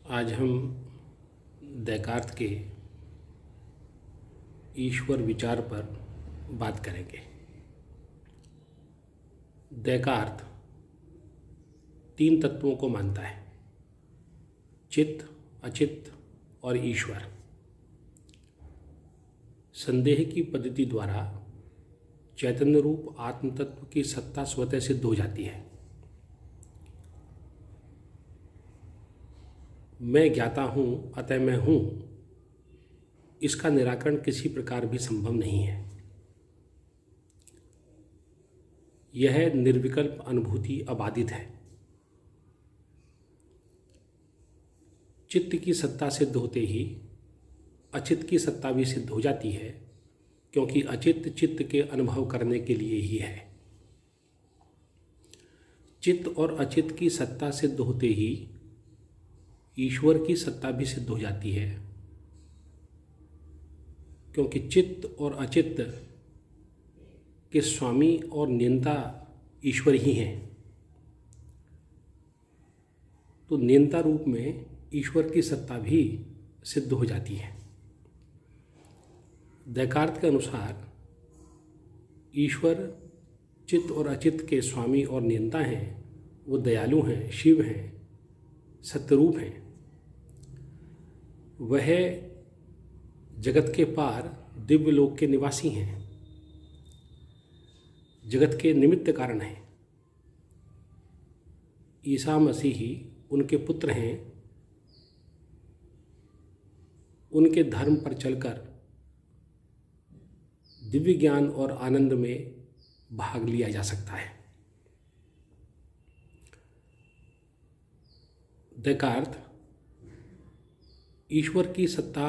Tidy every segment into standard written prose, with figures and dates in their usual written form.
आज हम डेकार्त के ईश्वर विचार पर बात करेंगे। डेकार्त 3 तत्वों को मानता है: चित्त, अचित्त और ईश्वर। संदेह की पद्धति द्वारा चैतन्य रूप आत्म तत्व की सत्ता स्वतः सिद्ध हो जाती है। मैं ज्ञाता हूँ अतः मैं हूँ, इसका निराकरण किसी प्रकार भी संभव नहीं है। यह निर्विकल्प अनुभूति अबाधित है। चित्त की सत्ता सिद्ध होते ही अचित्त की सत्ता भी सिद्ध हो जाती है, क्योंकि अचित्त चित्त के अनुभव करने के लिए ही है। चित्त और अचित्त की सत्ता सिद्ध होते ही ईश्वर की सत्ता भी सिद्ध हो जाती है, क्योंकि चित्त और अचित्त के स्वामी और नियंता ईश्वर ही हैं। तो नियंता रूप में ईश्वर की सत्ता भी सिद्ध हो जाती है। डेकार्त के अनुसार ईश्वर चित्त और अचित्त के स्वामी और नियंता हैं। वो दयालु हैं, शिव हैं, सत्यरूप हैं। वह जगत के पार दिव्य लोक के निवासी हैं, जगत के निमित्त कारण हैं। ईसा मसीह ही उनके पुत्र हैं। उनके धर्म पर चलकर दिव्य ज्ञान और आनंद में भाग लिया जा सकता है। डेकार्त ईश्वर की सत्ता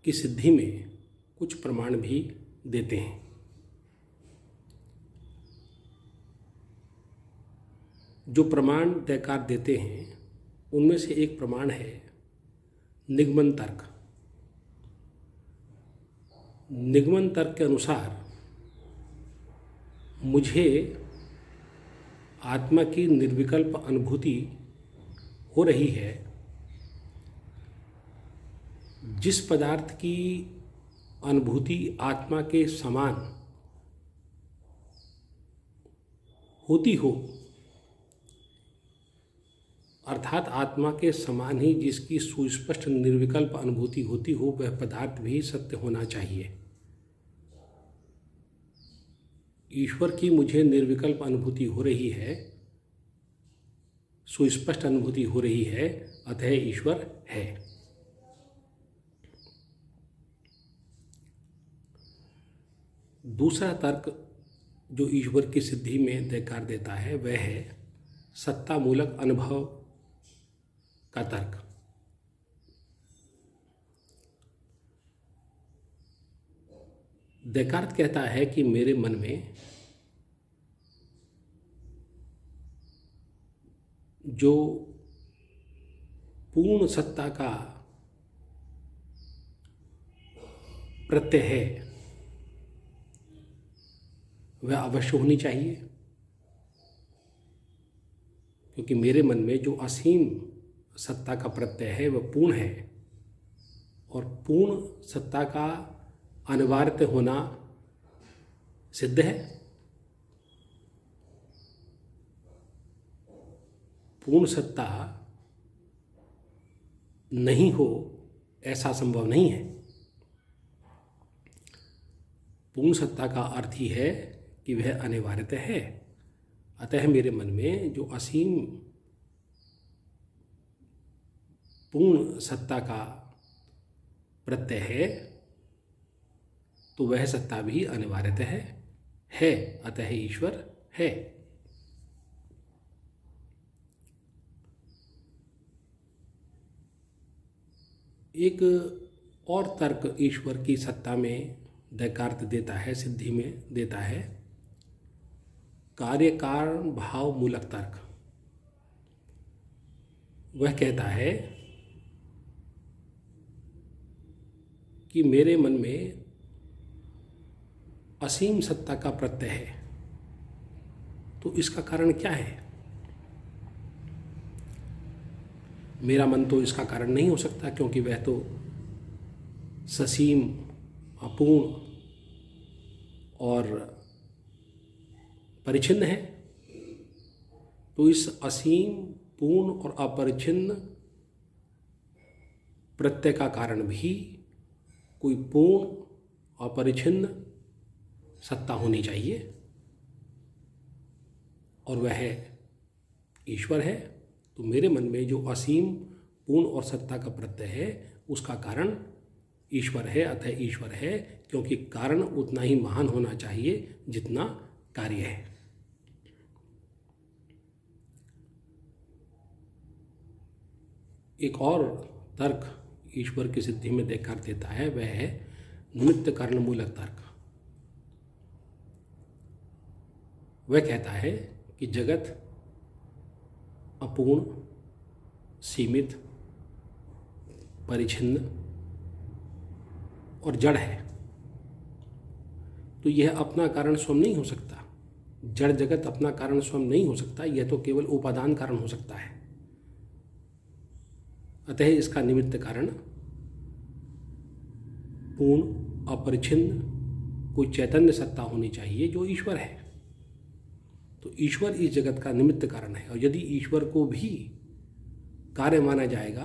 की सिद्धि में कुछ प्रमाण भी देते हैं। जो प्रमाण डेकार्त देते हैं उनमें से एक प्रमाण है निगमन तर्क। निगमन तर्क के अनुसार मुझे आत्मा की निर्विकल्प अनुभूति हो रही है। जिस पदार्थ की अनुभूति आत्मा के समान होती हो, अर्थात आत्मा के समान ही जिसकी सुस्पष्ट निर्विकल्प अनुभूति होती हो, वह पदार्थ भी सत्य होना चाहिए। ईश्वर की मुझे निर्विकल्प अनुभूति हो रही है, सुस्पष्ट अनुभूति हो रही है, अतः ईश्वर है। दूसरा तर्क जो ईश्वर की सिद्धि में डेकार्त देता है वह है सत्तामूलक अनुभव का तर्क। डेकार्त कहता है कि मेरे मन में जो पूर्ण सत्ता का प्रत्यय है वह अवश्य होनी चाहिए, क्योंकि मेरे मन में जो असीम सत्ता का प्रत्यय है वह पूर्ण है, और पूर्ण सत्ता का अनिवार्य होना सिद्ध है। पूर्ण सत्ता नहीं हो ऐसा संभव नहीं है। पूर्ण सत्ता का अर्थ ही है कि वह अनिवार्य है। अतः मेरे मन में जो असीम पूर्ण सत्ता का प्रत्यय है, तो वह सत्ता भी अनिवार्य है, अतः ईश्वर है। एक और तर्क ईश्वर की सत्ता में डेकार्त देता है, सिद्धि में देता है, कार्य कारण भाव मूलक तर्क। वह कहता है कि मेरे मन में असीम सत्ता का प्रत्यय है, तो इसका कारण क्या है? मेरा मन तो इसका कारण नहीं हो सकता, क्योंकि वह तो ससीम, अपूर्ण और परिच्छिन्न है। तो इस असीम, पूर्ण और अपरिच्छिन्न प्रत्यय का कारण भी कोई पूर्ण अपरिच्छिन्न सत्ता होनी चाहिए, और वह ईश्वर है। तो मेरे मन में जो असीम, पूर्ण और सत्ता का प्रत्यय है उसका कारण ईश्वर है, अतः ईश्वर है, क्योंकि कारण उतना ही महान होना चाहिए जितना कार्य है। एक और तर्क ईश्वर की सिद्धि में देकर देता है, वह है निमित्त कारण मूलक तर्क। वह कहता है कि जगत अपूर्ण, सीमित, परिच्छिन्न और जड़ है, तो यह अपना कारण स्वयं नहीं हो सकता। जड़ जगत अपना कारण स्वयं नहीं हो सकता, यह तो केवल उपादान कारण हो सकता है। अतः इसका निमित्त कारण पूर्ण, अपरिच्छिन्न कोई चैतन्य सत्ता होनी चाहिए जो ईश्वर है। तो ईश्वर इस जगत का निमित्त कारण है, और यदि ईश्वर को भी कार्य माना जाएगा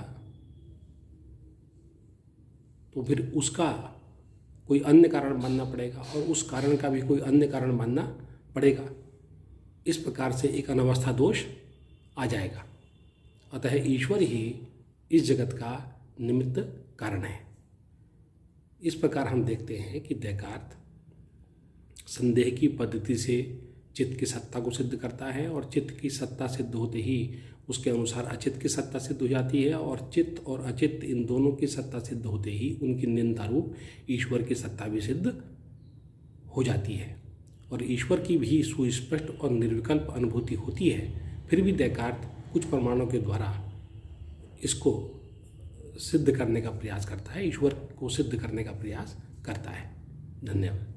तो फिर उसका कोई अन्य कारण मानना पड़ेगा, और उस कारण का भी कोई अन्य कारण मानना पड़ेगा। इस प्रकार से एक अनवस्था दोष आ जाएगा। अतः ईश्वर ही इस जगत का निमित्त कारण है। इस प्रकार हम देखते हैं कि देकार्त संदेह की पद्धति से चित्त की सत्ता को सिद्ध करता है, और चित्त की सत्ता सिद्ध होते ही उसके अनुसार अचित्त की सत्ता सिद्ध हो जाती है, और चित्त और अचित्त इन दोनों की सत्ता सिद्ध होते ही उनकी नियंता रूप ईश्वर की सत्ता भी सिद्ध हो जाती है, और ईश्वर की भी सुस्पष्ट और निर्विकल्प अनुभूति होती है। फिर भी देकार्त कुछ प्रमाणों के द्वारा इसको सिद्ध करने का प्रयास करता है, ईश्वर को सिद्ध करने का प्रयास करता है। धन्यवाद।